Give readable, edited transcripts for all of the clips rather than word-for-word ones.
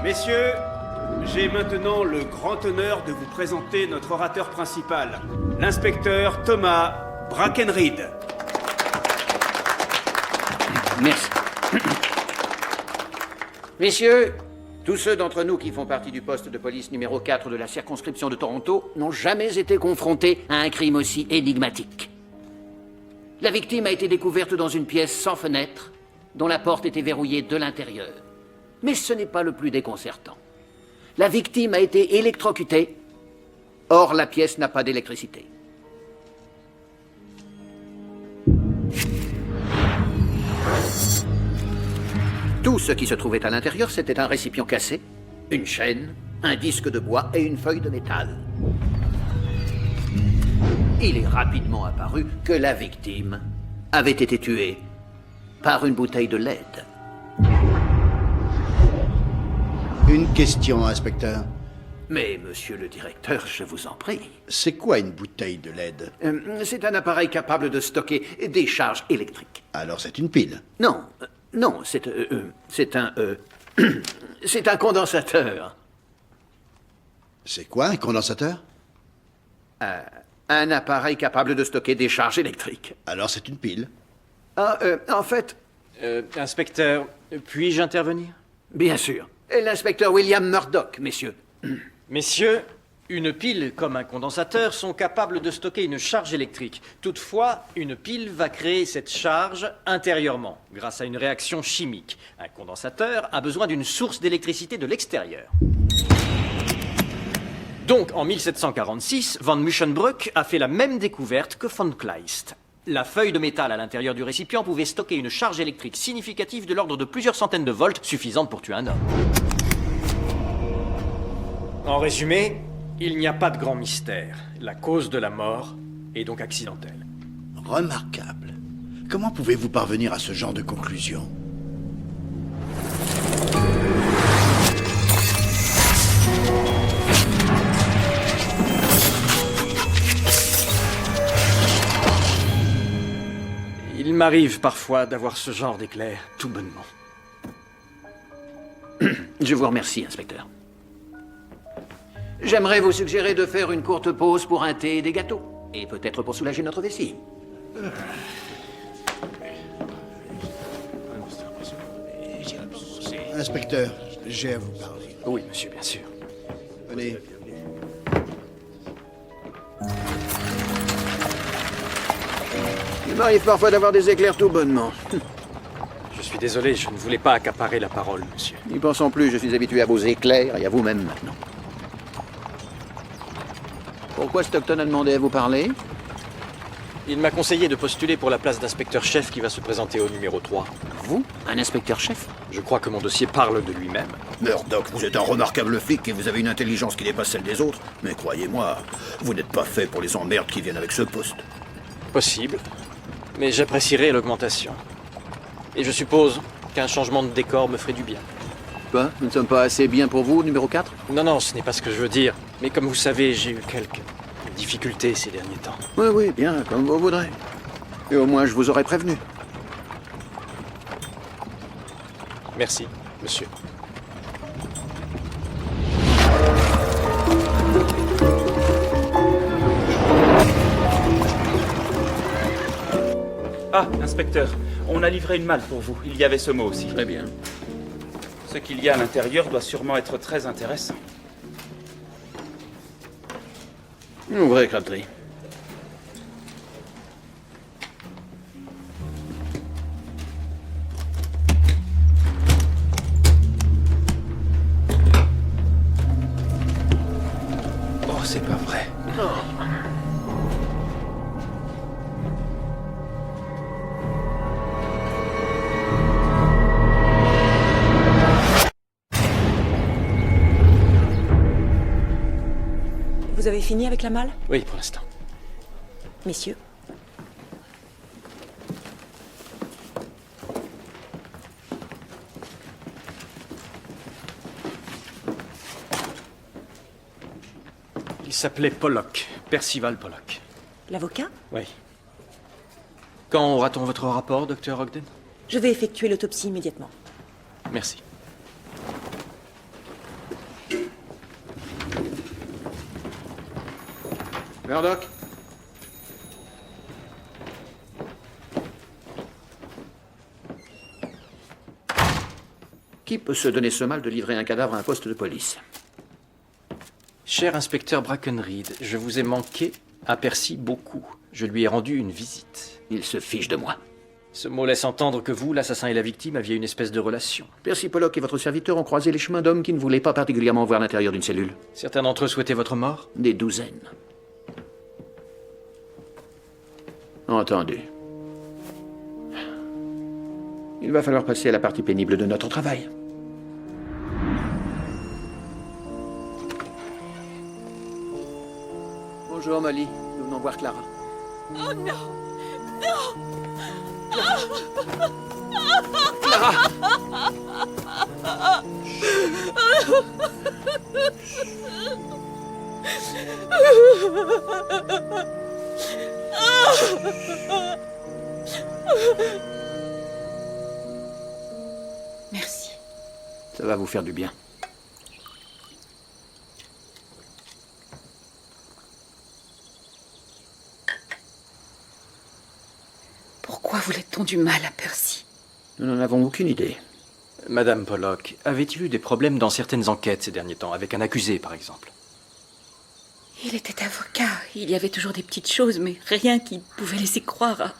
Messieurs, j'ai maintenant le grand honneur de vous présenter notre orateur principal, l'inspecteur Thomas Brackenreed. Merci. Messieurs, tous ceux d'entre nous qui font partie du poste de police numéro 4 de la circonscription de Toronto n'ont jamais été confrontés à un crime aussi énigmatique. La victime a été découverte dans une pièce sans fenêtre, dont la porte était verrouillée de l'intérieur. Mais ce n'est pas le plus déconcertant. La victime a été électrocutée, or la pièce n'a pas d'électricité. Tout ce qui se trouvait à l'intérieur, c'était un récipient cassé, une chaîne, un disque de bois et une feuille de métal. Il est rapidement apparu que la victime avait été tuée par une bouteille de LED. Une question, inspecteur. Mais, monsieur le directeur, je vous en prie. C'est quoi une bouteille de LED? C'est un appareil capable de stocker des charges électriques. Alors c'est une pile. Non, c'est un c'est un condensateur. C'est quoi un condensateur? Un appareil capable de stocker des charges électriques. Alors c'est une pile. En fait, Inspecteur, puis-je intervenir? bien sûr. L'inspecteur William Murdoch, messieurs. Messieurs, une pile comme un condensateur sont capables de stocker une charge électrique. Toutefois, une pile va créer cette charge intérieurement, grâce à une réaction chimique. Un condensateur a besoin d'une source d'électricité de l'extérieur. Donc, en 1746, von Muschenbroek a fait la même découverte que von Kleist. La feuille de métal à l'intérieur du récipient pouvait stocker une charge électrique significative de l'ordre de plusieurs centaines de volts, suffisante pour tuer un homme. En résumé, il n'y a pas de grand mystère. La cause de la mort est donc accidentelle. Remarquable. Comment pouvez-vous parvenir à ce genre de conclusion? Il m'arrive parfois d'avoir ce genre d'éclair, tout bonnement. Je vous remercie, inspecteur. J'aimerais vous suggérer de faire une courte pause pour un thé et des gâteaux. Et peut-être pour soulager notre vessie. Inspecteur, j'ai à vous parler. Oui, monsieur, bien sûr. Venez. Il m'arrive parfois d'avoir des éclairs tout bonnement. Je suis désolé, je ne voulais pas accaparer la parole, monsieur. N'y pensons plus, je suis habitué à vos éclairs et à vous-même maintenant. Pourquoi Stockton a demandé à vous parler? Il m'a conseillé de postuler pour la place d'inspecteur-chef qui va se présenter au numéro 3. Vous, un inspecteur-chef? Je crois que mon dossier parle de lui-même. Murdoch, vous êtes un remarquable flic et vous avez une intelligence qui dépasse celle des autres. Mais croyez-moi, vous n'êtes pas fait pour les emmerdes qui viennent avec ce poste. Possible, mais j'apprécierais l'augmentation. Et je suppose qu'un changement de décor me ferait du bien. Quoi? Nous ne sommes pas assez bien pour vous, numéro 4? Non, ce n'est pas ce que je veux dire. Mais comme vous savez, j'ai eu quelques difficultés ces derniers temps. Oui, bien, comme vous voudrez. Et au moins, je vous aurais prévenu. Merci, monsieur. Ah, inspecteur, on a livré une malle pour vous. Il y avait ce mot aussi. Très bien. Ce qu'il y a à l'intérieur doit sûrement être très intéressant. Ouvrez, Crabtree. Oh, c'est pas vrai. Vous avez fini avec la malle? Oui, pour l'instant. Messieurs. Il s'appelait Pollock, Percival Pollock. L'avocat? Oui. Quand aura-t-on votre rapport, docteur Ogden? Je vais effectuer l'autopsie immédiatement. Merci. Murdoch? Qui peut se donner ce mal de livrer un cadavre à un poste de police? Cher inspecteur Brackenreed, je vous ai manqué à Percy beaucoup. Je lui ai rendu une visite. Il se fiche de moi. Ce mot laisse entendre que vous, l'assassin et la victime, aviez une espèce de relation. Percy Pollock et votre serviteur ont croisé les chemins d'hommes qui ne voulaient pas particulièrement voir l'intérieur d'une cellule. Certains d'entre eux souhaitaient votre mort? Des douzaines. Entendu. Il va falloir passer à la partie pénible de notre travail. Bonjour, Molly. Nous venons voir Clara. Oh non! Merci. Ça va vous faire du bien. Pourquoi voulait-on du mal à Percy? Nous n'en avons aucune idée. Madame Pollock, avait-il eu des problèmes dans certaines enquêtes ces derniers temps, avec un accusé par exemple? Il était avocat. Il y avait toujours des petites choses, mais rien qui pouvait laisser croire à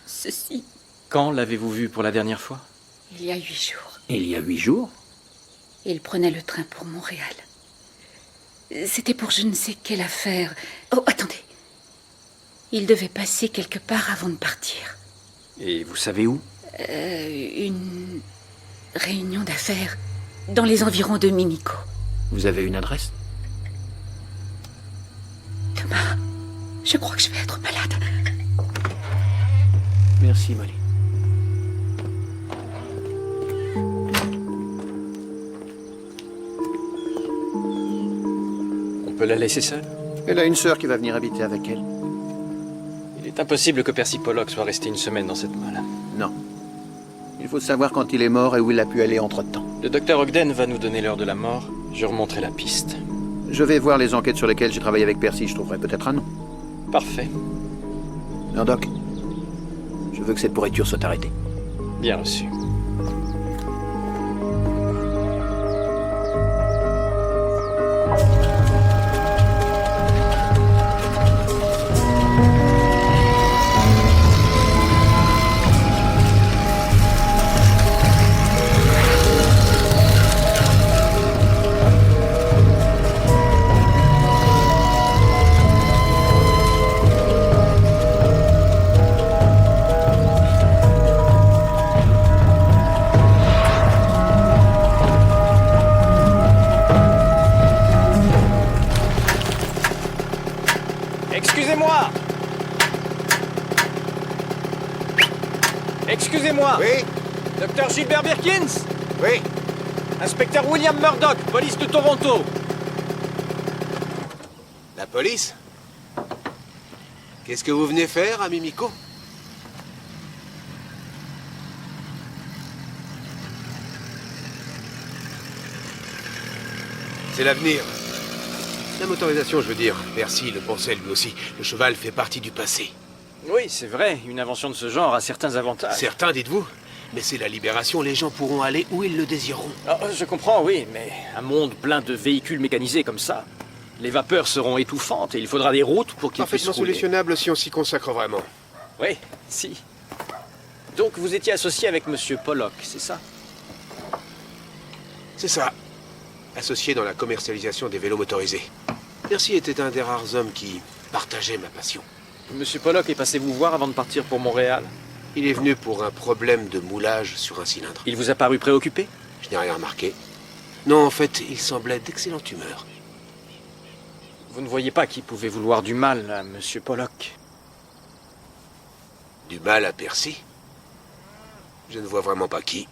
ceci. Quand l'avez-vous vu pour la dernière fois? Il y a 8 jours. Il y a 8 jours? Il prenait le train pour Montréal. C'était pour je ne sais quelle affaire. Oh, attendez. Il devait passer quelque part avant de partir. Et vous savez où? Une réunion d'affaires dans les environs de Mimico. Vous avez une adresse? Thomas, je crois que je vais être malade. Merci, Molly. On peut la laisser seule? Elle a une sœur qui va venir habiter avec elle. Il est impossible que Percy Pollock soit resté une semaine dans cette malle. Non. Il faut savoir quand il est mort et où il a pu aller entre-temps. Le docteur Ogden va nous donner l'heure de la mort. Je remonterai la piste. Je vais voir les enquêtes sur lesquelles j'ai travaillé avec Percy. Je trouverai peut-être un nom. Parfait. Murdoch, je veux que cette pourriture soit arrêtée. Bien reçu. Excusez-moi! Excusez-moi! Oui, Docteur Gilbert Birkins? oui. Inspecteur William Murdoch, police de Toronto. La police? Qu'est-ce que vous venez faire à Mimico? C'est l'avenir. La motorisation, je veux dire. Percy le pensait lui aussi. Le cheval fait partie du passé. Oui, c'est vrai, une invention de ce genre a certains avantages. Certains, dites-vous? Mais c'est la libération, les gens pourront aller où ils le désireront. Ah, je comprends, oui, mais un monde plein de véhicules mécanisés comme ça, les vapeurs seront étouffantes et il faudra des routes pour qu'ils puissent Parfaitement rouler. solutionnable si on s'y consacre vraiment. Oui, si. Donc vous étiez associé avec Monsieur Pollock, c'est ça? C'est ça. Associé dans la commercialisation des vélos motorisés. Percy était un des rares hommes qui partageait ma passion. Monsieur Pollock est passé vous voir avant de partir pour Montréal. Il est venu pour un problème de moulage sur un cylindre. Il vous a paru préoccupé? Je n'ai rien remarqué. Non, en fait, il semblait d'excellente humeur. Vous ne voyez pas qui pouvait vouloir du mal à Monsieur Pollock? Du mal à Percy? Je ne vois vraiment pas qui.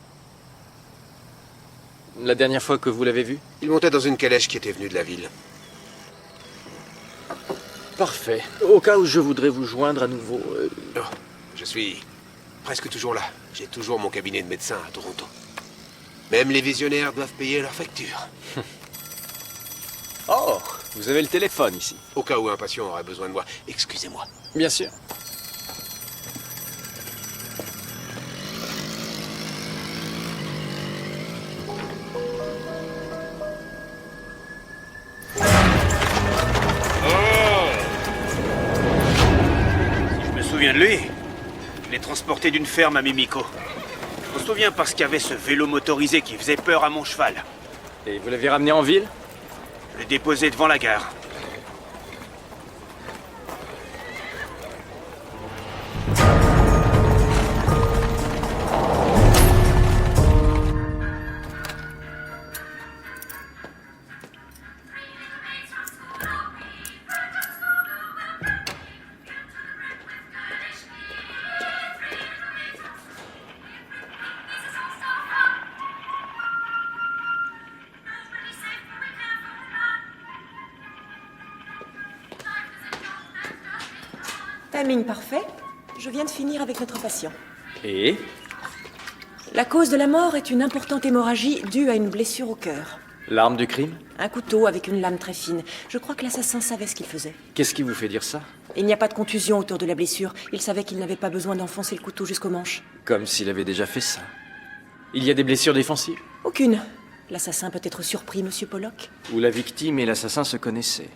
La dernière fois que vous l'avez vu? Il montait dans une calèche qui était venue de la ville. Parfait. Au cas où je voudrais vous joindre à nouveau... Oh, je suis presque toujours là. J'ai toujours mon cabinet de médecin à Toronto. Même les visionnaires doivent payer leurs factures. Oh, vous avez le téléphone ici. Au cas où un patient aurait besoin de moi. Excusez-moi. Bien sûr. Je me souviens de lui. Je l'ai transporté d'une ferme à Mimiko. Je me souviens parce qu'il y avait ce vélo motorisé qui faisait peur à mon cheval. Et vous l'avez ramené en ville? Je l'ai déposé devant la gare. Timing parfait. Je viens de finir avec notre patient. Et? La cause de la mort est une importante hémorragie due à une blessure au cœur. L'arme du crime? Un couteau avec une lame très fine. Je crois que l'assassin savait ce qu'il faisait. Qu'est-ce qui vous fait dire ça? Il n'y a pas de contusion autour de la blessure. Il savait qu'il n'avait pas besoin d'enfoncer le couteau jusqu'au manche. Comme s'il avait déjà fait ça. Il y a des blessures défensives? Aucune. L'assassin peut être surpris, monsieur Pollock. Où la victime et l'assassin se connaissaient.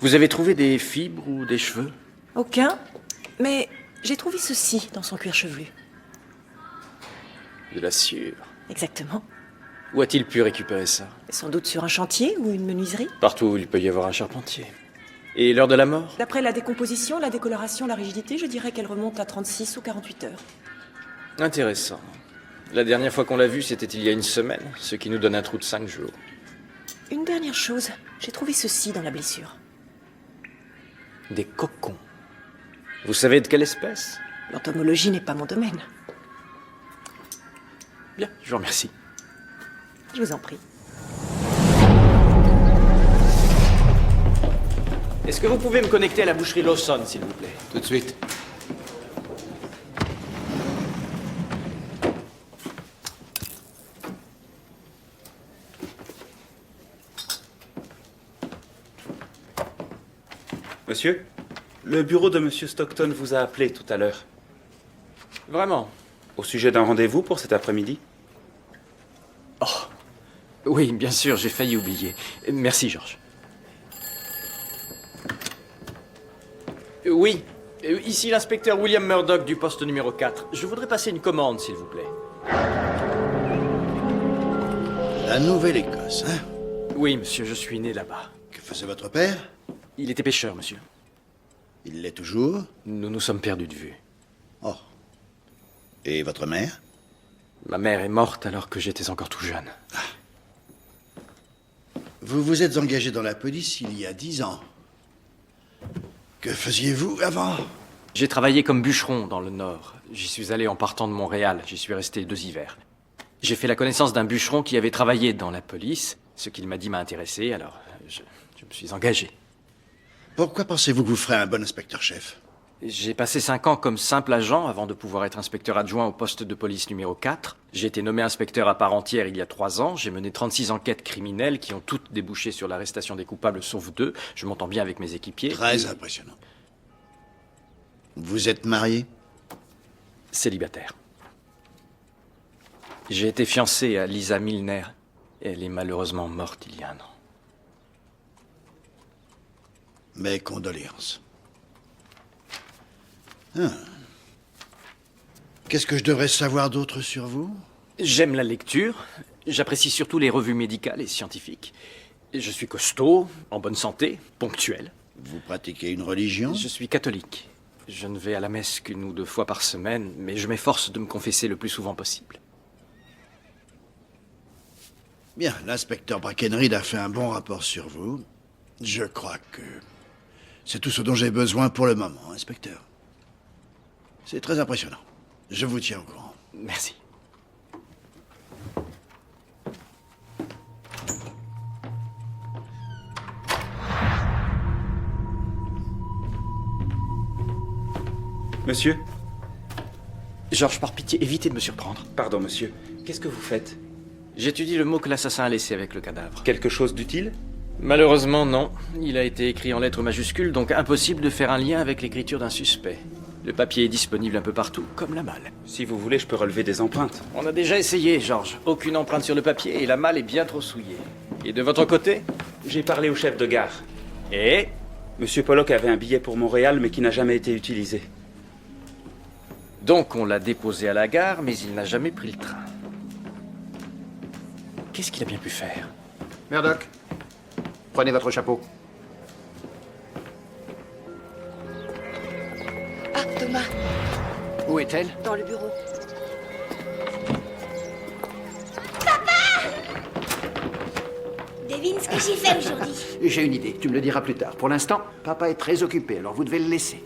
Vous avez trouvé des fibres ou des cheveux? Aucun. Mais j'ai trouvé ceci dans son cuir chevelu. De la sciure. Exactement. Où a-t-il pu récupérer ça? Sans doute sur un chantier ou une menuiserie. Partout où il peut y avoir un charpentier. Et l'heure de la mort? D'après la décomposition, la décoloration, la rigidité, je dirais qu'elle remonte à 36 ou 48 heures. Intéressant. La dernière fois qu'on l'a vu, c'était il y a une semaine, ce qui nous donne un trou de 5 jours. Une dernière chose, j'ai trouvé ceci dans la blessure. Des cocons. Vous savez de quelle espèce? L'entomologie n'est pas mon domaine. Bien, je vous remercie. Je vous en prie. Est-ce que vous pouvez me connecter à la boucherie Lawson, s'il vous plaît? Tout de suite. Monsieur, le bureau de Monsieur Stockton vous a appelé tout à l'heure. Vraiment? Au sujet d'un rendez-vous pour cet après-midi? Oui, bien sûr, j'ai failli oublier. Merci, Georges. Oui, ici l'inspecteur William Murdoch du poste numéro 4. Je voudrais passer une commande, s'il vous plaît. La Nouvelle-Écosse, hein? Oui, monsieur, je suis né là-bas. Que faisait votre père? Il était pêcheur, monsieur. Il l'est toujours? Nous nous sommes perdus de vue. Oh. Et votre mère? Ma mère est morte alors que j'étais encore tout jeune. Vous vous êtes engagé dans la police il y a 10 ans. Que faisiez-vous avant? J'ai travaillé comme bûcheron dans le Nord. J'y suis allé en partant de Montréal. J'y suis resté 2 hivers. J'ai fait la connaissance d'un bûcheron qui avait travaillé dans la police. Ce qu'il m'a dit m'a intéressé, alors je me suis engagé. Pourquoi pensez-vous que vous ferez un bon inspecteur-chef? J'ai passé 5 ans comme simple agent avant de pouvoir être inspecteur adjoint au poste de police numéro 4. J'ai été nommé inspecteur à part entière il y a 3 ans. J'ai mené 36 enquêtes criminelles qui ont toutes débouché sur l'arrestation des coupables sauf 2. Je m'entends bien avec mes équipiers. Très impressionnant. Vous êtes marié? Célibataire. J'ai été fiancé à Lisa Milner. Elle est malheureusement morte il y a 1 an. Mes condoléances. Ah. Qu'est-ce que je devrais savoir d'autre sur vous? J'aime la lecture. J'apprécie surtout les revues médicales et scientifiques. Je suis costaud, en bonne santé, ponctuel. Vous pratiquez une religion? Je suis catholique. Je ne vais à la messe qu'1 ou 2 fois par semaine, mais je m'efforce de me confesser le plus souvent possible. Bien, l'inspecteur Brackenreed a fait un bon rapport sur vous. Je crois que c'est tout ce dont j'ai besoin pour le moment, inspecteur. C'est très impressionnant. Je vous tiens au courant. Merci. Monsieur? Georges, par pitié, évitez de me surprendre. Pardon, monsieur. Qu'est-ce que vous faites? J'étudie le mot que l'assassin a laissé avec le cadavre. Quelque chose d'utile? Malheureusement, non. Il a été écrit en lettres majuscules, donc impossible de faire un lien avec l'écriture d'un suspect. Le papier est disponible un peu partout, comme la malle. Si vous voulez, je peux relever des empreintes. On a déjà essayé, George. Aucune empreinte sur le papier et la malle est bien trop souillée. Et de votre côté? J'ai parlé au chef de gare. Et Monsieur Pollock avait un billet pour Montréal, mais qui n'a jamais été utilisé. donc on l'a déposé à la gare, mais il n'a jamais pris le train. Qu'est-ce qu'il a bien pu faire? Murdoch, prenez votre chapeau. Ah, Thomas, Où est-elle? dans le bureau. Devine ce que j'ai fait aujourd'hui. J'ai une idée, tu me le diras plus tard. Pour l'instant, papa est très occupé, alors vous devez le laisser.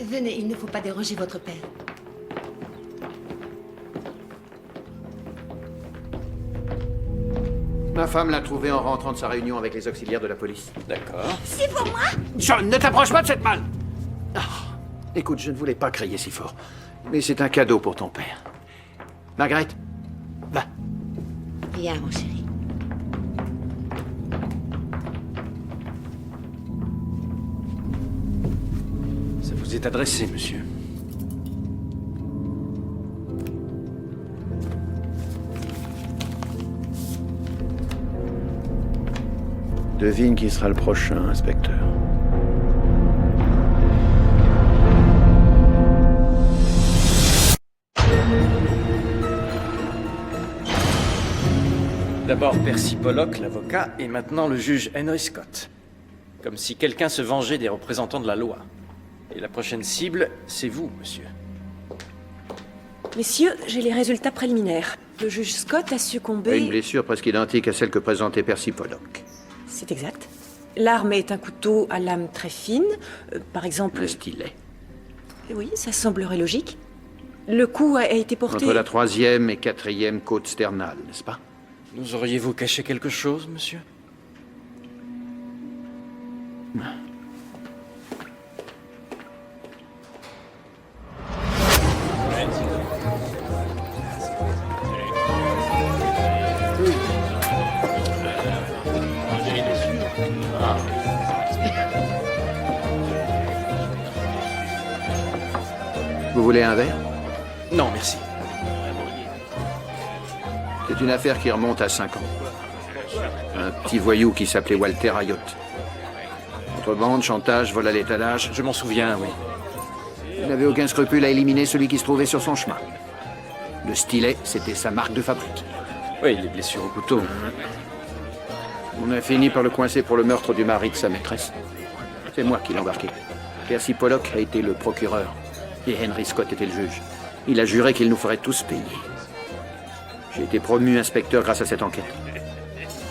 Venez, il ne faut pas déranger votre père. Ma femme l'a trouvé en rentrant de sa réunion avec les auxiliaires de la police. D'accord. C'est pour moi? John, ne t'approche pas de cette malle! Ah, écoute, je ne voulais pas crier si fort, mais c'est un cadeau pour ton père. Margaret, va. Viens, mon chéri. Ça vous est adressé, monsieur. Devine qui sera le prochain, inspecteur. D'abord Percy Pollock, l'avocat, et maintenant le juge Henry Scott. Comme si quelqu'un se vengeait des représentants de la loi. Et la prochaine cible, c'est vous, monsieur. Messieurs, j'ai les résultats préliminaires. Le juge Scott a Une succombé... blessure presque identique à celle que présentait Percy Pollock. C'est exact. L'arme est un couteau à lame très fine. Par exemple... Le stylet. Oui, ça semblerait logique. Le coup a été porté... Entre la 3e et 4e côte sternale, n'est-ce pas? Nous auriez-vous caché quelque chose, monsieur? Vous voulez un verre? Non, merci. C'est une affaire qui remonte à 5 ans. Un petit voyou qui s'appelait Walter Ayotte. Contrebande, chantage, vol à l'étalage. Je m'en souviens, oui. Il n'avait aucun scrupule à éliminer celui qui se trouvait sur son chemin. Le stylet, c'était sa marque de fabrique. Oui, les blessures au couteau. On a fini par le coincer pour le meurtre du mari de sa maîtresse. C'est moi qui l'ai embarqué. Percy Pollock a été le procureur et Henry Scott était le juge. Il a juré qu'il nous ferait tous payer. J'ai été promu inspecteur grâce à cette enquête.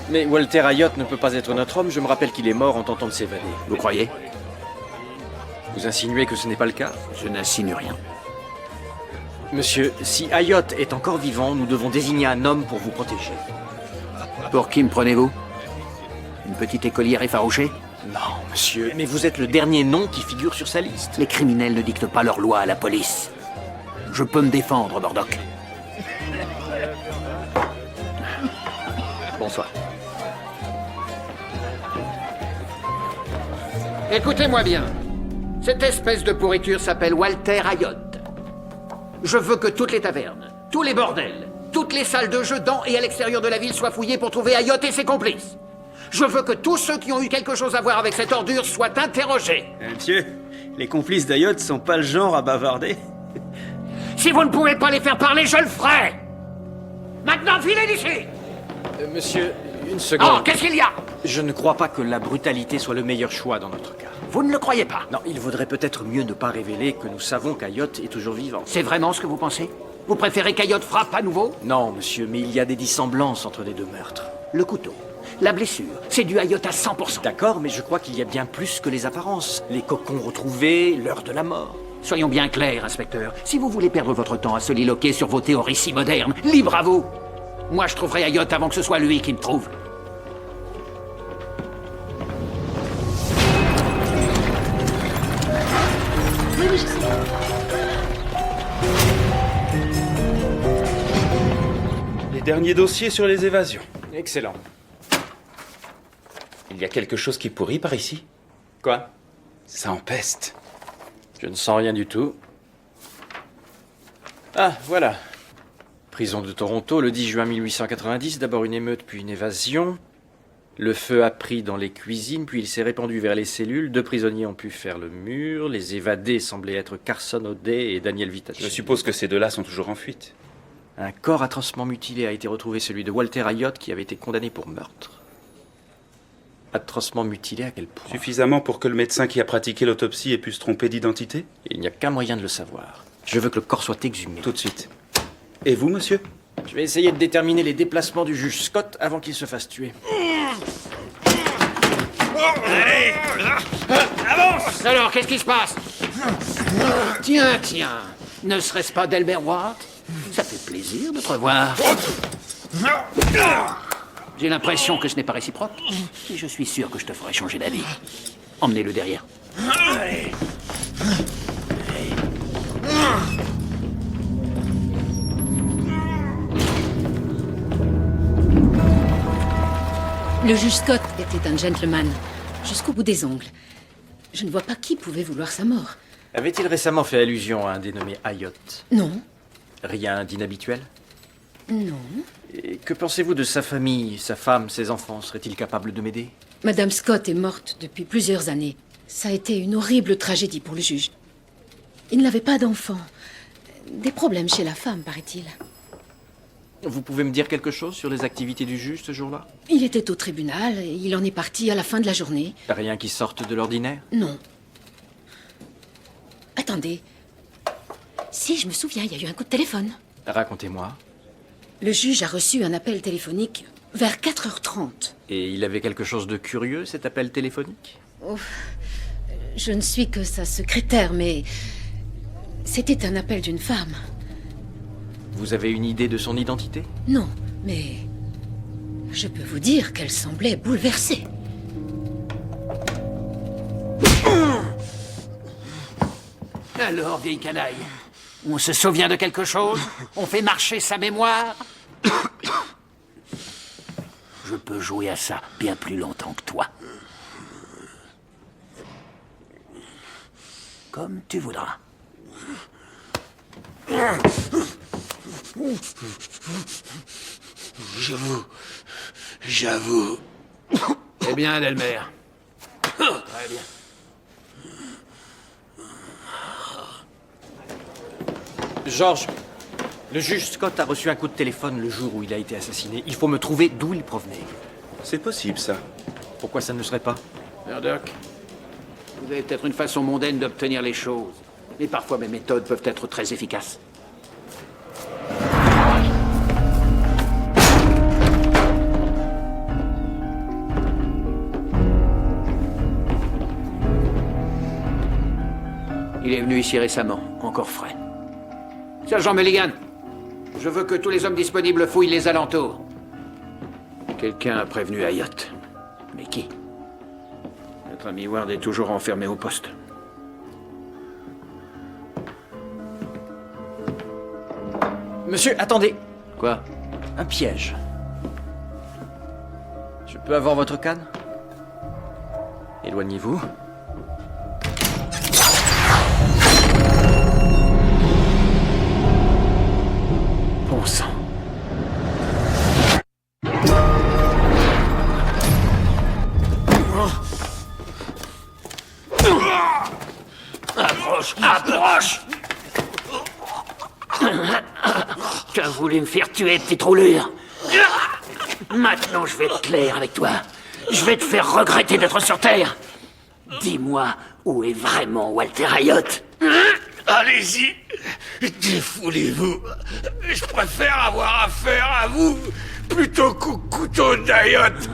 Mais Walter Ayotte ne peut pas être notre homme. Je me rappelle qu'il est mort en tentant de s'évader. Vous croyez? Vous insinuez que ce n'est pas le cas? Je n'insinue rien. Monsieur, si Ayotte est encore vivant, nous devons désigner un homme pour vous protéger. Pour qui me prenez-vous? Une petite écolière effarouchée? Non, monsieur, mais vous êtes le dernier nom qui figure sur sa liste. Les criminels ne dictent pas leurs lois à la police. Je peux me défendre, Murdoch. Bonsoir. Écoutez-moi bien. Cette espèce de pourriture s'appelle Walter Ayotte. Je veux que toutes les tavernes, tous les bordels, toutes les salles de jeu dans et à l'extérieur de la ville soient fouillées pour trouver Ayotte et ses complices. Je veux que tous ceux qui ont eu quelque chose à voir avec cette ordure soient interrogés. Monsieur, les complices d'Ayotte sont pas le genre à bavarder. Si vous ne pouvez pas les faire parler, je le ferai. Maintenant, filez d'ici. Monsieur, une Oh, seconde. qu'est-ce qu'il y a? Je ne crois pas que la brutalité soit le meilleur choix dans notre cas. Vous ne le croyez pas? Non, il vaudrait peut-être mieux ne pas révéler que nous savons qu'Ayotte est toujours vivant. C'est vraiment ce que vous pensez? Vous préférez qu'Ayotte frappe à nouveau? Non, monsieur, mais il y a des dissemblances entre les deux meurtres. Le couteau, la blessure, c'est du Ayotte à 100%. D'accord, mais je crois qu'il y a bien plus que les apparences. Les cocons retrouvés, l'heure de la mort. Soyons bien clairs, inspecteur. Si vous voulez perdre votre temps à soliloquer sur vos théories si modernes, libre à vous. Moi, je trouverai Ayotte avant que ce soit lui qui me trouve. Oui, oui, je sais. Les derniers dossiers sur les évasions. Excellent. Il y a quelque chose qui pourrit par ici? Quoi? Ça empeste. Je ne sens rien du tout. Ah, voilà. Prison de Toronto, le 10 juin 1890, d'abord une émeute, puis une évasion. Le feu a pris dans les cuisines, puis il s'est répandu vers les cellules. 2 prisonniers ont pu faire le mur. Les évadés semblaient être Carson O'Day et Daniel Vitacci. Je suppose que ces deux-là sont toujours en fuite. Un corps atrocement mutilé a été retrouvé, celui de Walter Ayotte, qui avait été condamné pour meurtre. Atrocement mutilé à quel point? Suffisamment pour que le médecin qui a pratiqué l'autopsie ait pu se tromper d'identité? Il n'y a qu'un moyen de le savoir. Je veux que le corps soit exhumé. Tout de suite. Et vous, monsieur? Je vais essayer de déterminer les déplacements du juge Scott avant qu'il se fasse tuer. Allez! Avance! Alors, qu'est-ce qui se passe? Tiens, ne serait-ce pas Delbert Ward? Ça fait plaisir de te revoir. J'ai l'impression que ce n'est pas réciproque, et je suis sûr que je te ferai changer d'avis. Emmenez-le derrière. Le juge Scott était un gentleman, jusqu'au bout des ongles. Je ne vois pas qui pouvait vouloir sa mort. Avait-il récemment fait allusion à un dénommé Ayotte? Non. Rien d'inhabituel? Non. Et que pensez-vous de sa famille, sa femme, ses enfants? Serait-il capable de m'aider? Madame Scott est morte depuis plusieurs années. Ça a été une horrible tragédie pour le juge. Il n'avait pas d'enfants. Des problèmes chez la femme, paraît-il. Vous pouvez me dire quelque chose sur les activités du juge ce jour-là? Il était au tribunal et il en est parti à la fin de la journée. Rien qui sorte de l'ordinaire? Non. Attendez. Si, je me souviens, il y a eu un coup de téléphone. Racontez-moi. Le juge a reçu un appel téléphonique vers 4h30. Et il avait quelque chose de curieux, cet appel téléphonique? Je ne suis que sa secrétaire, mais c'était un appel d'une femme. Vous avez une idée de son identité? Non, mais je peux vous dire qu'elle semblait bouleversée. Alors, vieille canaille, on se souvient de quelque chose? On fait marcher sa mémoire? Je peux jouer à ça bien plus longtemps que toi. Comme tu voudras. J'avoue. Eh bien, Delmer. Très bien. Georges, le juge Scott a reçu un coup de téléphone le jour où il a été assassiné. Il faut me trouver d'où il provenait. C'est possible, ça. Pourquoi ça ne le serait pas? Murdoch, vous avez peut-être une façon mondaine d'obtenir les choses. Mais parfois, mes méthodes peuvent être très efficaces. Il est venu ici récemment, encore frais. Sergent Mulligan, je veux que tous les hommes disponibles fouillent les alentours. Quelqu'un a prévenu Ayotte. Mais qui? Notre ami Ward est toujours enfermé au poste. Monsieur, attendez. Quoi? Un piège. Je peux avoir votre canne? Éloignez-vous. Bon sang. Approche, approche! Tu as voulu me faire tuer, petite roulure. Maintenant, je vais être clair avec toi. Je vais te faire regretter d'être sur Terre. Dis-moi, où est vraiment Walter Ayotte? Allez-y, défoulez-vous. Je préfère avoir affaire à vous plutôt qu'au couteau d'Ayotte.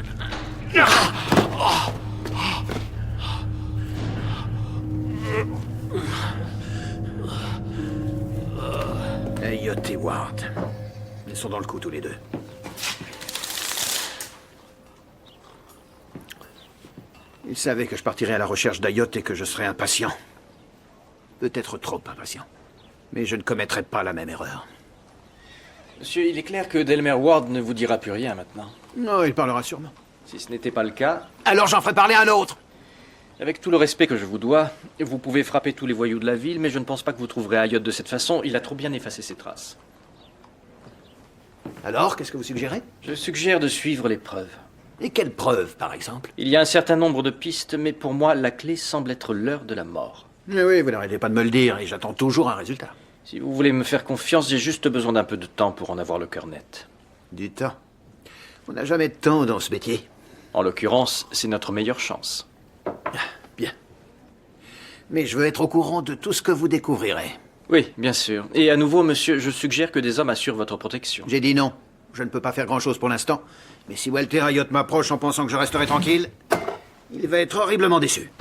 Ayotte et Ward. Ils sont dans le coup tous les deux. Ils savaient que je partirais à la recherche d'Ayotte et que je serais impatient. Peut-être trop impatient. Mais je ne commettrai pas la même erreur. Monsieur, il est clair que Delmer Ward ne vous dira plus rien maintenant. Non, il parlera sûrement. Si ce n'était pas le cas, Alors j'en ferai parler un autre. avec tout le respect que je vous dois, vous pouvez frapper tous les voyous de la ville, mais je ne pense pas que vous trouverez Ayotte de cette façon. Il a trop bien effacé ses traces. Alors, qu'est-ce que vous suggérez? Je suggère de suivre les preuves. Et quelles preuves, par exemple? Il y a un certain nombre de pistes, mais pour moi, la clé semble être l'heure de la mort. Mais oui, vous n'arrêtez pas de me le dire, et j'attends toujours un résultat. Si vous voulez me faire confiance, j'ai juste besoin d'un peu de temps pour en avoir le cœur net. Du temps. On n'a jamais de temps dans ce métier. En l'occurrence, c'est notre meilleure chance. Bien. Mais je veux être au courant de tout ce que vous découvrirez. Oui, bien sûr. Et à nouveau, monsieur, je suggère que des hommes assurent votre protection. J'ai dit non. Je ne peux pas faire grand-chose pour l'instant. Mais si Walter Ayotte m'approche en pensant que je resterai tranquille, il va être horriblement déçu.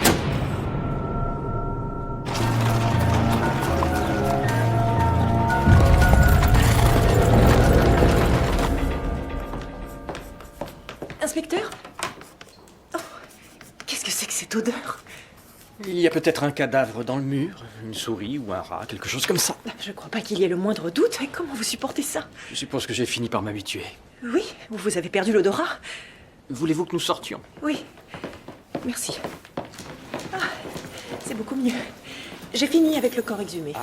Inspecteur? Oh, qu'est-ce que c'est que cette odeur? Il y a peut-être un cadavre dans le mur, une souris ou un rat, quelque chose comme ça. Je crois pas qu'il y ait le moindre doute. Et comment vous supportez ça? Je suppose que j'ai fini par m'habituer. Oui, vous avez perdu l'odorat? Voulez-vous que nous sortions? Oui. Merci. Ah, c'est beaucoup mieux. J'ai fini avec le corps exhumé.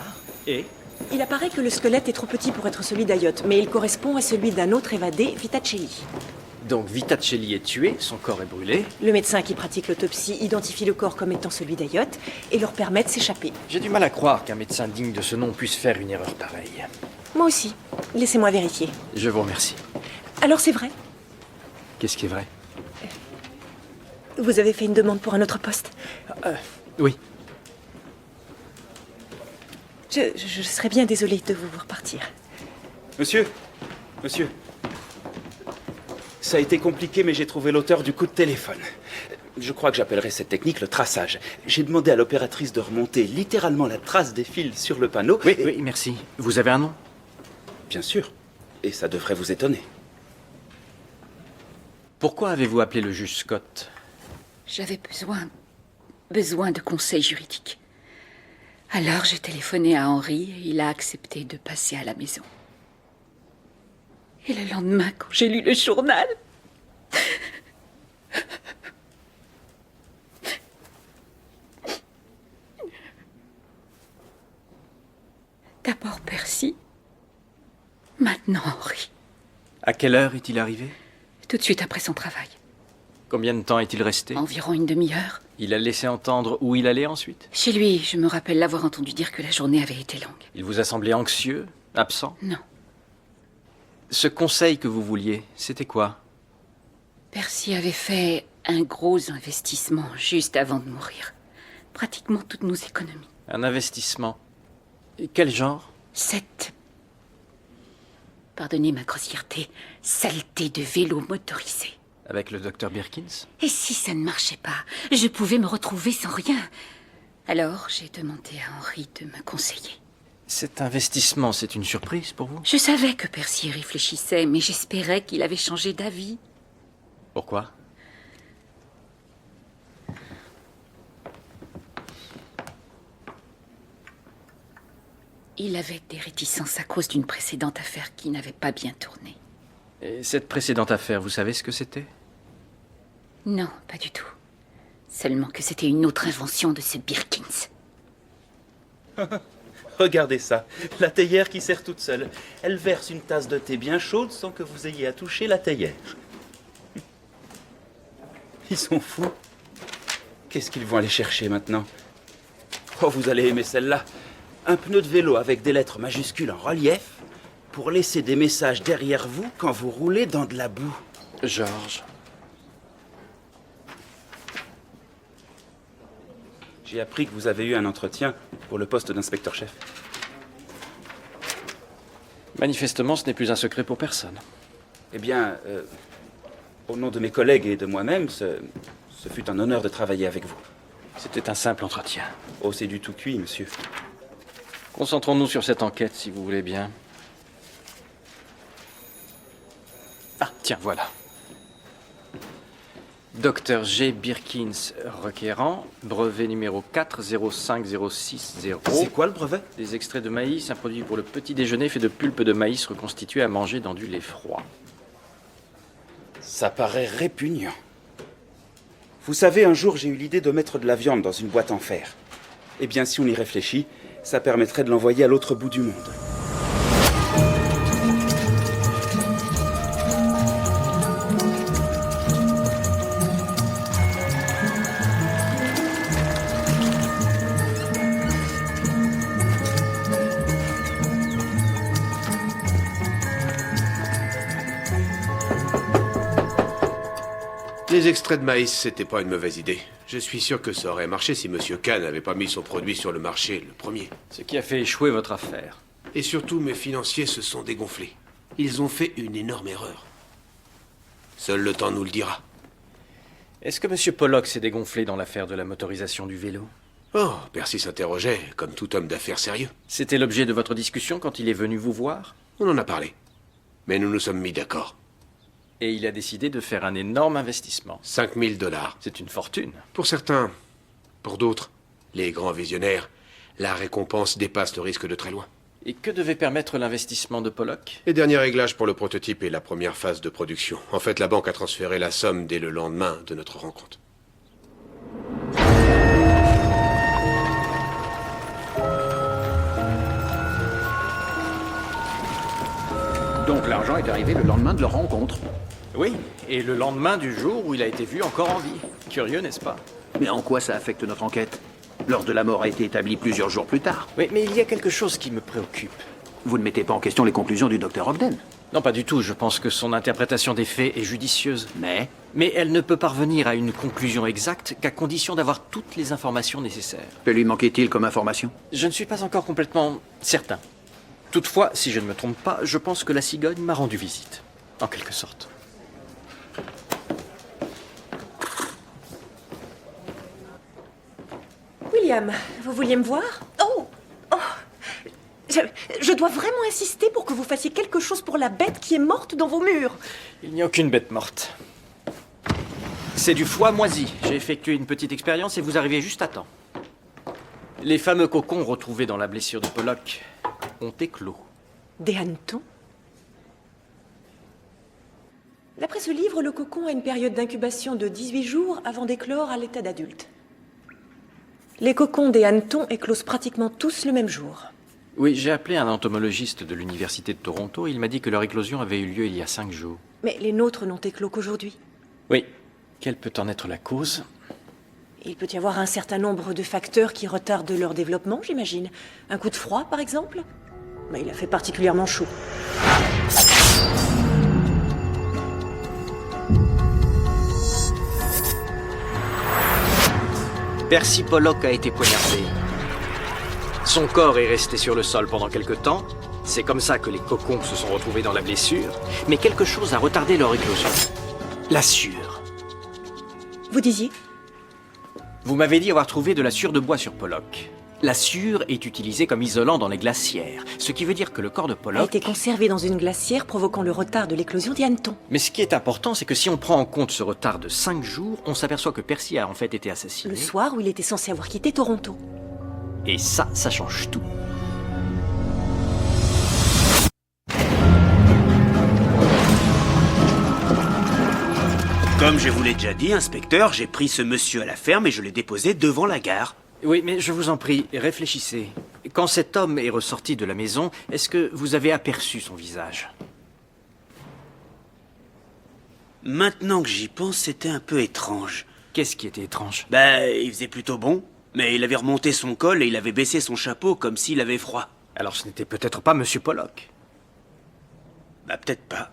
Et? Il apparaît que le squelette est trop petit pour être celui d'Ayotte, mais il correspond à celui d'un autre évadé, Vitacelli. Donc Vitacelli est tué, son corps est brûlé. Le médecin qui pratique l'autopsie identifie le corps comme étant celui d'Ayotte et leur permet de s'échapper. J'ai du mal à croire qu'un médecin digne de ce nom puisse faire une erreur pareille. Moi aussi. Laissez-moi vérifier. Je vous remercie. Alors c'est vrai? Qu'est-ce qui est vrai? Vous avez fait une demande pour un autre poste? Oui. Je serais bien désolée de vous voir partir. Monsieur, ça a été compliqué, mais j'ai trouvé l'auteur du coup de téléphone. Je crois que j'appellerai cette technique le traçage. J'ai demandé à l'opératrice de remonter littéralement la trace des fils sur le panneau. Oui, oui, merci. Vous avez un nom? Bien sûr. Et ça devrait vous étonner. Pourquoi avez-vous appelé le juge Scott? J'avais besoin de conseils juridiques. Alors j'ai téléphoné à Henry et il a accepté de passer à la maison. Et le lendemain, quand j'ai lu le journal... D'abord Percy, maintenant Henry. À quelle heure est-il arrivé? Tout de suite après son travail. Combien de temps est-il resté? Environ une demi-heure. Il a laissé entendre où il allait ensuite? Chez lui, je me rappelle l'avoir entendu dire que la journée avait été longue. Il vous a semblé anxieux, absent? Non. Ce conseil que vous vouliez, c'était quoi? Percy avait fait un gros investissement juste avant de mourir. Pratiquement toutes nos économies. Un investissement? Et quel genre? Cette... Pardonnez ma grossièreté, saleté de vélo motorisé. Avec le docteur Birkins? Et si ça ne marchait pas, je pouvais me retrouver sans rien. Alors, j'ai demandé à Henry de me conseiller. Cet investissement, c'est une surprise pour vous? Je savais que Percy réfléchissait, mais j'espérais qu'il avait changé d'avis. Pourquoi? Il avait des réticences à cause d'une précédente affaire qui n'avait pas bien tourné. Et cette précédente affaire, vous savez ce que c'était? Non, pas du tout. Seulement que c'était une autre invention de ce Birkins. Regardez ça, la théière qui sert toute seule. Elle verse une tasse de thé bien chaude sans que vous ayez à toucher la théière. Ils sont fous. Qu'est-ce qu'ils vont aller chercher maintenant? Oh, vous allez aimer celle-là. Un pneu de vélo avec des lettres majuscules en relief pour laisser des messages derrière vous quand vous roulez dans de la boue. Georges. J'ai appris que vous avez eu un entretien pour le poste d'inspecteur-chef. Manifestement, ce n'est plus un secret pour personne. Eh bien, au nom de mes collègues et de moi-même, ce fut un honneur de travailler avec vous. C'était un simple entretien. Oh, c'est du tout cuit, monsieur. Concentrons-nous sur cette enquête, si vous voulez bien. Ah, tiens, voilà. Dr G. Birkins, requérant, brevet numéro 405060. C'est quoi le brevet? Des extraits de maïs, un produit pour le petit déjeuner fait de pulpe de maïs reconstitué à manger dans du lait froid. Ça paraît répugnant. Vous savez, un jour, j'ai eu l'idée de mettre de la viande dans une boîte en fer. Eh bien, si on y réfléchit, ça permettrait de l'envoyer à l'autre bout du monde. Les extraits de maïs, c'était pas une mauvaise idée. Je suis sûr que ça aurait marché si Monsieur Kahn n'avait pas mis son produit sur le marché le premier. Ce qui a fait échouer votre affaire. Et surtout, mes financiers se sont dégonflés. Ils ont fait une énorme erreur. Seul le temps nous le dira. Est-ce que M. Pollock s'est dégonflé dans l'affaire de la motorisation du vélo? Oh, Percy s'interrogeait, comme tout homme d'affaires sérieux. C'était l'objet de votre discussion quand il est venu vous voir? On en a parlé. Mais nous nous sommes mis d'accord. Et il a décidé de faire un énorme investissement. 5 000 $. C'est une fortune. Pour certains, pour d'autres, les grands visionnaires, la récompense dépasse le risque de très loin. Et que devait permettre l'investissement de Pollock? Les derniers réglages pour le prototype et la première phase de production. En fait, la banque a transféré la somme dès le lendemain de notre rencontre. Donc l'argent est arrivé le lendemain de leur rencontre. Oui, et le lendemain du jour où il a été vu encore en vie. Curieux, n'est-ce pas? Mais en quoi ça affecte notre enquête? L'heure de la mort a été établie plusieurs jours plus tard. Oui, mais il y a quelque chose qui me préoccupe. Vous ne mettez pas en question les conclusions du docteur Ogden? Non, pas du tout. Je pense que son interprétation des faits est judicieuse. Mais elle ne peut parvenir à une conclusion exacte qu'à condition d'avoir toutes les informations nécessaires. que lui manquait-il comme information? Je ne suis pas encore complètement certain. Toutefois, si je ne me trompe pas, je pense que la cigogne m'a rendu visite. En quelque sorte. William, vous vouliez me voir? Oh, je dois vraiment insister pour que vous fassiez quelque chose pour la bête qui est morte dans vos murs. Il n'y a aucune bête morte. C'est du foie moisi. J'ai effectué une petite expérience et vous arrivez juste à temps. Les fameux cocons retrouvés dans la blessure de Pollock ont éclos. Des hannetons? D'après ce livre, le cocon a une période d'incubation de 18 jours avant d'éclore à l'état d'adulte. Les cocons des hannetons éclosent pratiquement tous le même jour. Oui, j'ai appelé un entomologiste de l'université de Toronto. Il m'a dit que leur éclosion avait eu lieu il y a 5 jours. Mais les nôtres n'ont éclos qu'aujourd'hui. Oui. Quelle peut en être la cause? Il peut y avoir un certain nombre de facteurs qui retardent leur développement, j'imagine. Un coup de froid, par exemple? Mais il a fait particulièrement chaud. Percy Pollock a été poignardé. Son corps est resté sur le sol pendant quelque temps. C'est comme ça que les cocons se sont retrouvés dans la blessure. Mais quelque chose a retardé leur éclosion. La sueur. Vous disiez? Vous m'avez dit avoir trouvé de la sueur de bois sur Pollock. La sueur est utilisée comme isolant dans les glacières, ce qui veut dire que le corps de A Pollock été conservé dans une glacière, provoquant le retard de l'éclosion des hannetons. Mais ce qui est important, c'est que si on prend en compte ce retard de 5 jours, on s'aperçoit que Percy a en fait été assassiné. Le soir où il était censé avoir quitté Toronto. Et ça change tout. Comme je vous l'ai déjà dit, inspecteur, j'ai pris ce monsieur à la ferme et je l'ai déposé devant la gare. Oui, mais je vous en prie, réfléchissez. Quand cet homme est ressorti de la maison, est-ce que vous avez aperçu son visage? Maintenant que j'y pense, c'était un peu étrange. Qu'est-ce qui était étrange? Il faisait plutôt bon, mais il avait remonté son col et il avait baissé son chapeau comme s'il avait froid. Alors ce n'était peut-être pas Monsieur Pollock. Peut-être pas.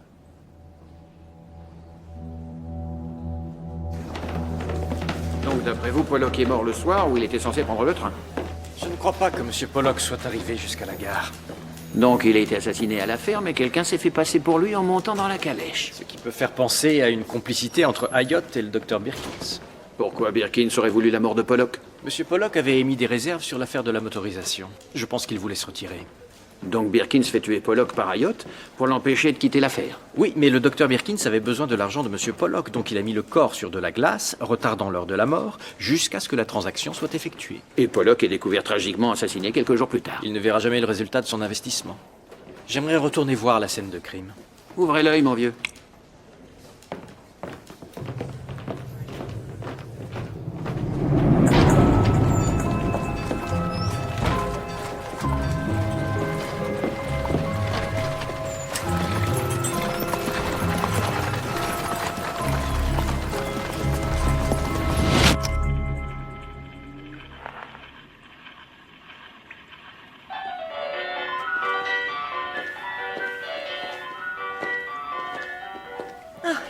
Donc d'après vous, Pollock est mort le soir où il était censé prendre le train. Je ne crois pas que Monsieur Pollock soit arrivé jusqu'à la gare. Donc il a été assassiné à la ferme et quelqu'un s'est fait passer pour lui en montant dans la calèche. Ce qui peut faire penser à une complicité entre Ayotte et le docteur Birkins. Pourquoi Birkins aurait voulu la mort de Pollock? Monsieur Pollock avait émis des réserves sur l'affaire de la motorisation. Je pense qu'il voulait se retirer. Donc Birkins fait tuer Pollock par Ayotte pour l'empêcher de quitter l'affaire. Oui, mais le docteur Birkins avait besoin de l'argent de Monsieur Pollock, donc il a mis le corps sur de la glace, retardant l'heure de la mort, jusqu'à ce que la transaction soit effectuée. Et Pollock est découvert tragiquement assassiné quelques jours plus tard. Il ne verra jamais le résultat de son investissement. J'aimerais retourner voir la scène de crime. Ouvrez l'œil, mon vieux.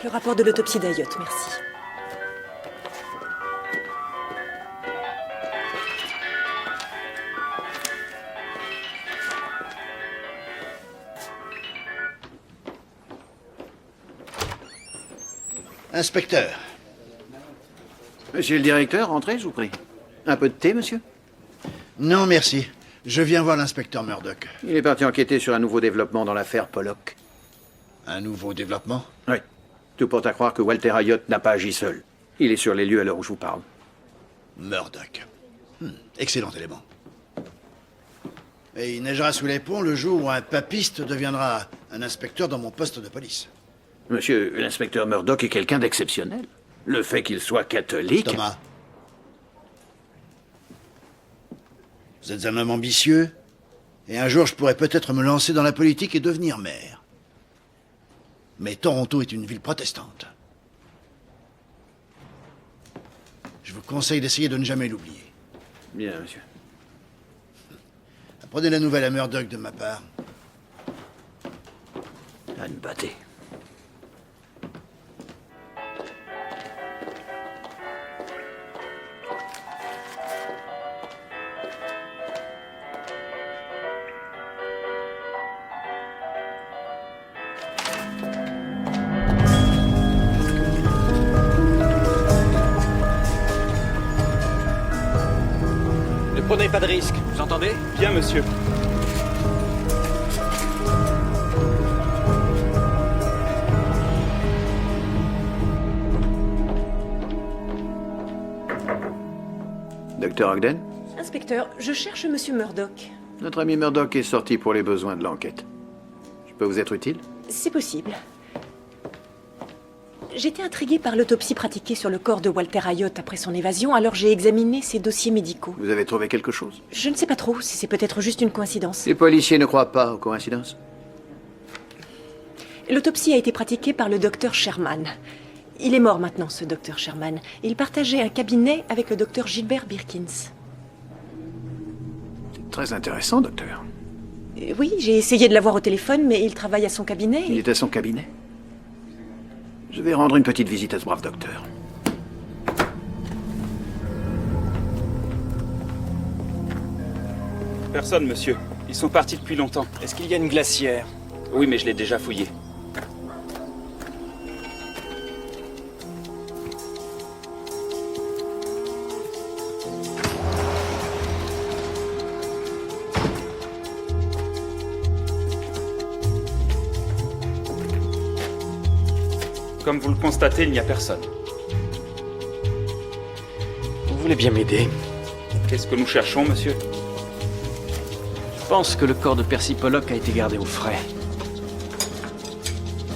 Le rapport de l'autopsie d'Ayotte, merci. Inspecteur. Monsieur le directeur, entrez, je vous prie. Un peu de thé, monsieur? Non, merci. Je viens voir l'inspecteur Murdoch. Il est parti enquêter sur un nouveau développement dans l'affaire Pollock. Un nouveau développement? Oui. Tout porte à croire que Walter Ayotte n'a pas agi seul. Il est sur les lieux à l'heure où je vous parle. Murdoch. Excellent élément. Et il neigera sous les ponts le jour où un papiste deviendra un inspecteur dans mon poste de police. Monsieur, l'inspecteur Murdoch est quelqu'un d'exceptionnel. Le fait qu'il soit catholique... Thomas. Vous êtes un homme ambitieux, et un jour je pourrais peut-être me lancer dans la politique et devenir maire. Mais Toronto est une ville protestante. Je vous conseille d'essayer de ne jamais l'oublier. Bien, monsieur. Apprenez la nouvelle à Murdoch de ma part. Anne Batté. Ne prenez pas de risque, vous entendez? Bien, monsieur. Docteur Ogden? Inspecteur, je cherche Monsieur Murdoch. Notre ami Murdoch est sorti pour les besoins de l'enquête. Je peux vous être utile? C'est possible. J'étais intriguée par l'autopsie pratiquée sur le corps de Walter Ayotte après son évasion, alors j'ai examiné ses dossiers médicaux. Vous avez trouvé quelque chose? Je ne sais pas trop si c'est peut-être juste une coïncidence. Les policiers ne croient pas aux coïncidences. L'autopsie a été pratiquée par le docteur Sherman. Il est mort maintenant, ce docteur Sherman. Il partageait un cabinet avec le docteur Gilbert Birkins. C'est très intéressant, docteur. Oui, j'ai essayé de l'avoir au téléphone, mais il travaille à son cabinet. Il est à son cabinet. Je vais rendre une petite visite à ce brave docteur. Personne, monsieur. Ils sont partis depuis longtemps. Est-ce qu'il y a une glacière? Oui, mais je l'ai déjà fouillé. Comme vous le constatez, il n'y a personne. Vous voulez bien m'aider? Qu'est-ce que nous cherchons, monsieur? Je pense que le corps de Percy Pollock a été gardé au frais.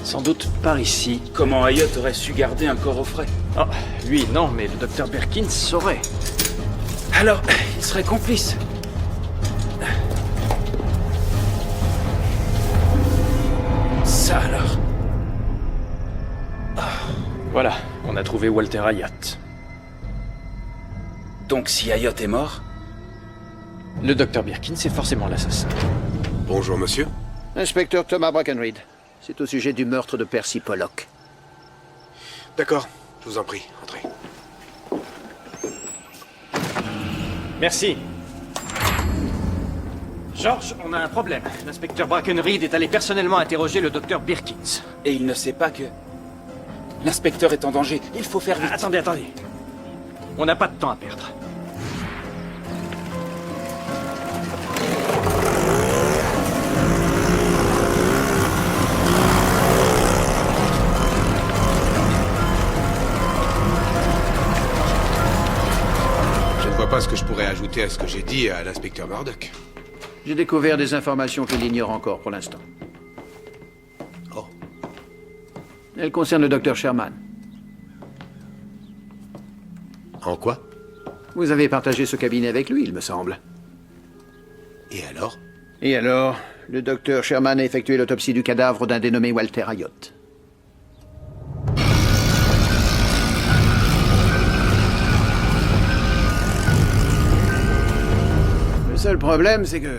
Sans doute par ici. Comment Ayotte aurait su garder un corps au frais? Oh, lui non, mais le docteur Birkins saurait. Alors, il serait complice. Ça alors. Voilà, on a trouvé Walter Ayotte. Donc si Ayotte est mort? Le docteur Birkins est forcément l'assassin. Bonjour, monsieur. Inspecteur Thomas Brackenreed. C'est au sujet du meurtre de Percy Pollock. D'accord, je vous en prie, entrez. Merci. George, on a un problème. L'inspecteur Brackenreed est allé personnellement interroger le docteur Birkins. Et il ne sait pas que... L'inspecteur est en danger. Il faut faire vite. Attendez. On n'a pas de temps à perdre. Je ne vois pas ce que je pourrais ajouter à ce que j'ai dit à l'inspecteur Murdoch. J'ai découvert des informations qu'il ignore encore pour l'instant. Oh. Elles concernent le docteur Sherman. En quoi? Vous avez partagé ce cabinet avec lui, il me semble. Et alors? Et alors, le docteur Sherman a effectué l'autopsie du cadavre d'un dénommé Walter Ayotte. Le seul problème, c'est que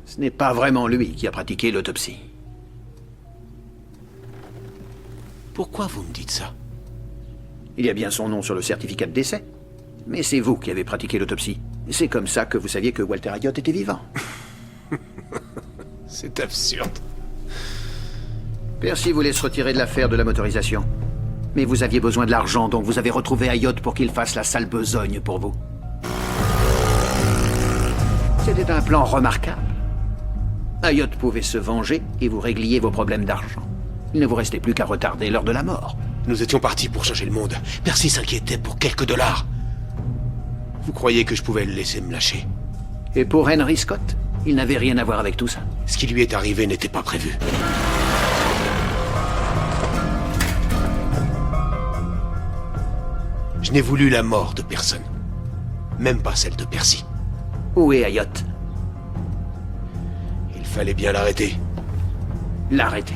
ce n'est pas vraiment lui qui a pratiqué l'autopsie. Pourquoi vous me dites ça? Il y a bien son nom sur le certificat de décès. Mais c'est vous qui avez pratiqué l'autopsie. C'est comme ça que vous saviez que Walter Ayotte était vivant. C'est absurde. Percy vous laisse retirer de l'affaire de la motorisation. Mais vous aviez besoin de l'argent, donc vous avez retrouvé Ayotte pour qu'il fasse la sale besogne pour vous. C'était un plan remarquable. Ayotte pouvait se venger et vous régliez vos problèmes d'argent. Il ne vous restait plus qu'à retarder l'heure de la mort. Nous étions partis pour changer le monde. Percy s'inquiétait pour quelques dollars. Vous croyez que je pouvais le laisser me lâcher? Et pour Henry Scott, il n'avait rien à voir avec tout ça. Ce qui lui est arrivé n'était pas prévu. Je n'ai voulu la mort de personne. Même pas celle de Percy. Où est Ayotte? Il fallait bien l'arrêter. L'arrêter.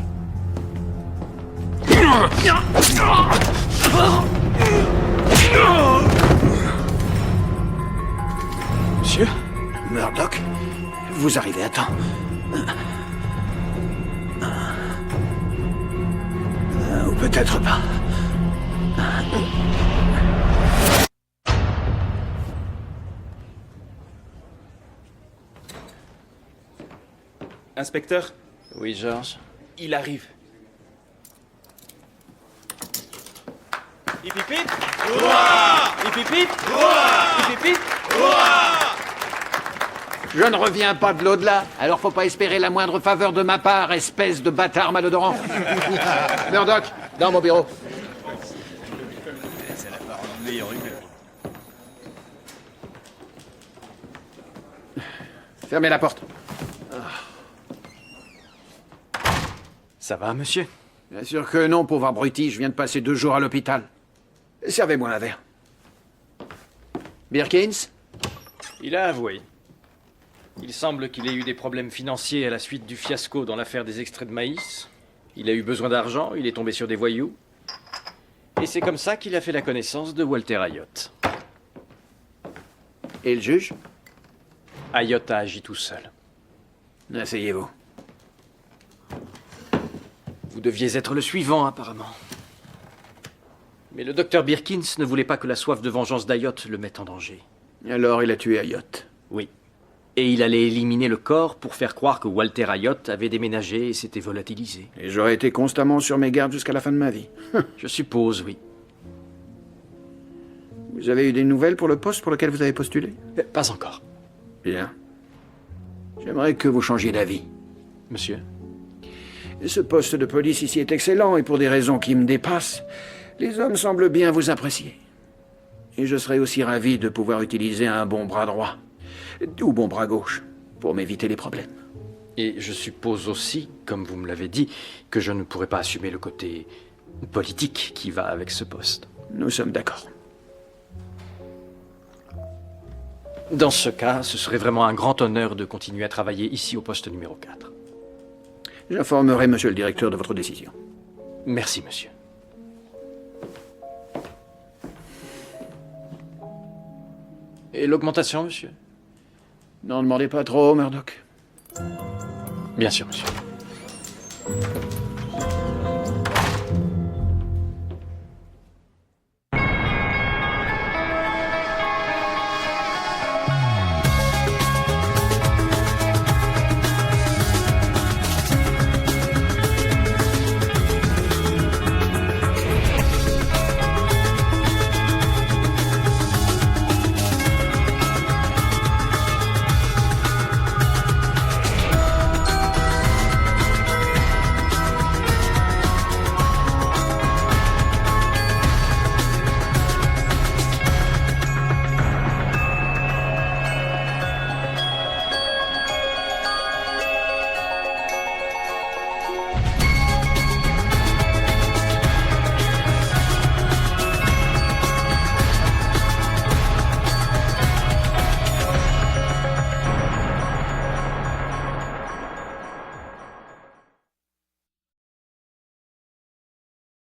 Monsieur? Murdoch, vous arrivez à temps. Ou peut-être pas. Inspecteur, Oui, George. il arrive. Hip hip hip! Hip hip hip! Hip hip hip! Je ne reviens pas de l'au-delà, alors faut pas espérer la moindre faveur de ma part, espèce de bâtard malodorant. Murdoch, dans mon bureau. Fermez la porte. Ça va, monsieur? Bien sûr que non, pauvre abruti, je viens de passer 2 jours à l'hôpital. Servez-moi un verre. Birkins? Il a avoué. Il semble qu'il ait eu des problèmes financiers à la suite du fiasco dans l'affaire des extraits de maïs. Il a eu besoin d'argent, il est tombé sur des voyous. Et c'est comme ça qu'il a fait la connaissance de Walter Ayotte. Et le juge? Ayotte a agi tout seul. Asseyez-vous. Vous deviez être le suivant, apparemment. Mais le docteur Birkins ne voulait pas que la soif de vengeance d'Ayotte le mette en danger. Alors il a tué Ayotte. Oui. Et il allait éliminer le corps pour faire croire que Walter Ayotte avait déménagé et s'était volatilisé. Et j'aurais été constamment sur mes gardes jusqu'à la fin de ma vie. Je suppose, oui. Vous avez eu des nouvelles pour le poste pour lequel vous avez postulé? Pas encore. Bien. J'aimerais que vous changiez d'avis. Monsieur? Ce poste de police ici est excellent et pour des raisons qui me dépassent, les hommes semblent bien vous apprécier. Et je serais aussi ravi de pouvoir utiliser un bon bras droit, ou bon bras gauche, pour m'éviter les problèmes. Et je suppose aussi, comme vous me l'avez dit, que je ne pourrais pas assumer le côté politique qui va avec ce poste. Nous sommes d'accord. Dans ce cas, ce serait vraiment un grand honneur de continuer à travailler ici au poste numéro 4. J'informerai monsieur le directeur de votre décision. Merci, monsieur. Et l'augmentation, monsieur? N'en demandez pas trop, Murdoch. Bien sûr, monsieur.